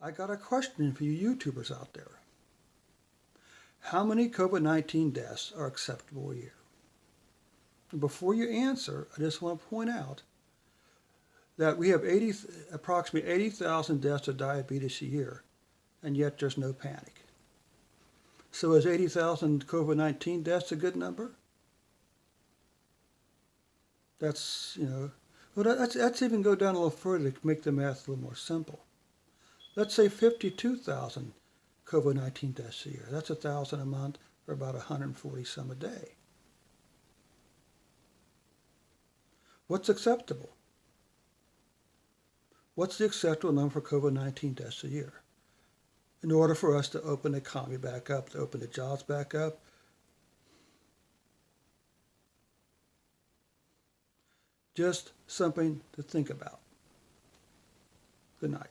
I got a question for you YouTubers out there. How many COVID-19 deaths are acceptable a year? Before you answer, I just want to point out that we have approximately 80,000 deaths of diabetes a year, and yet there's no panic. So is 80,000 COVID-19 deaths a good number? That's, well, let's even go down a little further to make the math a little more simple. Let's say 52,000 COVID-19 deaths a year. That's 1,000 a month, or about 140 some a day. What's acceptable? What's the acceptable number for COVID-19 deaths a year? In order for us to open the economy back up, to open the jobs back up, just something to think about. Good night.